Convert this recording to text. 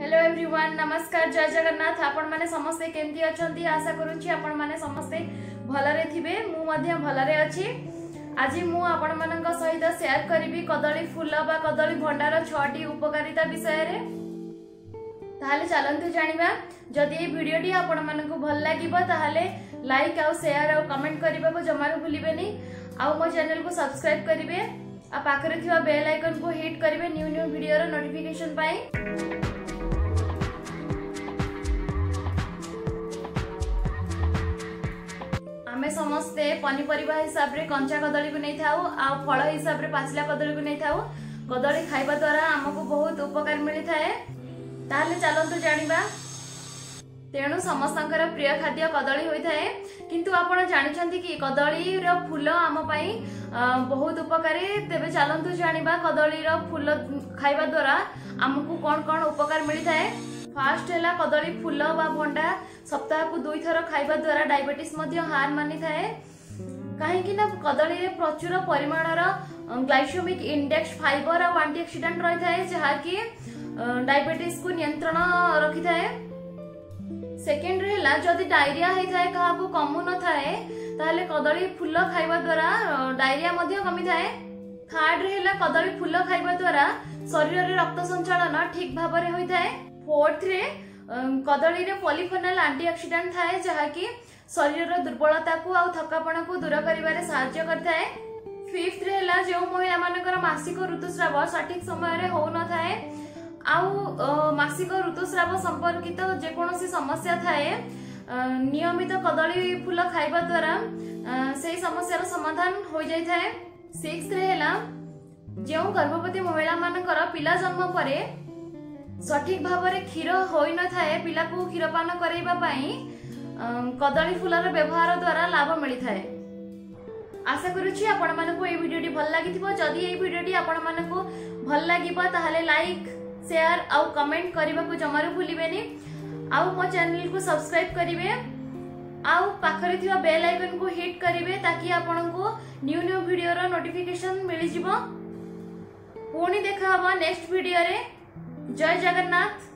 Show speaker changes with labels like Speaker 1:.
Speaker 1: Hello everyone, नमस्कार, जय जगन्नाथ। आपण माने समस्ते केमती अछंती? आशा करूची आपण माने समस्ते भलरे थिबे। मु मध्य भलरे अछि। आज मु आपण मानक सहित शेयर करिवि कदली फूल बा कदली भंडार 6टी उपकारिता विषय रे। ताहले चलंतु जानिबा। जदि ए वीडियोटी आपण मानक भल लागिबो ताहले लाइक आ शेयर आ कमेंट करबा को जमारो भूलिबेनी। आ मो चैनल को सब्सक्राइब करिवे आ पाखरे थिबा बेल आइकन को हिट करिवे न्यू न्यू वीडियो रो नोटिफिकेशन पाई। आमे समस्ते पनीपरिबा हिसाब रे कंचा कदली को नहीं थाउ आ फल हिसाब रे पाचिला कदली को नहीं थाउ। कदली खाइबा द्वारा हमको बहुत उपकार मिली थाए। ताहले चलंतु जानिबा। तेणु समस्तंकर प्रिय खाद्य कदली होई थाए। किंतु आपण जानिछंती कि कदली रो फूल आम पई बहुत उपकारी। तेबे चलंतु जानिबा कदली रो फूल खाइबा द्वारा हमको कोन कोन उपकार मिली थाए। फास्ट है कदली फूल बा भंडा सप्ताह को 2 थर खाइबा द्वारा डायबिटीज हार मानी थाए। कहीं कदली रे प्रचुर परिमाणर ग्लाइसेमिक इंडेक्स फाइबर और एंटीऑक्सीडेंट रही थाए जहाँकि डायबिटीज को नियंत्रण रखी थाए। सेकेंड रे जदि डायरिया होई थाए काहाकू कमु न थाए ताहले कदली फूल खाइबा द्वारा डायरिया मध्य कमी थाए। थर्ड रे कदली फूल खाइबा द्वारा शरीर रे रक्त संचालन ठीक भाव में होई थाए। फोर्थ रे कदली रे पॉलीफेनॉल एंटीऑक्सीडेंट थाए जहाँकि शरीर रो दुर्बलता को आ थकापन को दूर करिवारे सहायता करथाए। फिफ्थ रे जो महिला मानकर मासिक ऋतुस्राव सठिक समय रे हो न थाए आउ मासिक ऋतुस्राव संपर्कित जेकोसी समस्या थाए नियमित कदली फूल खाइबा द्वारा से समस्या समाधान हो जाय थाए। सिक्स्थ रे जो गर्भवती महिला मानकर पिला जन्म परे सठिक भाव में क्षीर हो न थाए पिला को क्षीरपान करैबा पई कदली फूलर व्यवहार द्वारा लाभ मिली थाए। आशा करूची आपण मानको ए वीडियोटी भल लागिथिबो। जदि ए वीडियोटी आपण मानको भल लागिबो ताहले लाइक शेयर आ कमेंट करबा को जमारो भूलिबेनी। आ मो चैनल को सब्सक्राइब करिवे आ पाखरे थिबा बेल आइकन को हिट करिवे ताकि आपनको न्यू न्यू वीडियो रो नोटिफिकेशन मिली जिवो। पुणी देखा हबा नेक्स्ट वीडियो रे। जय जगन्नाथ।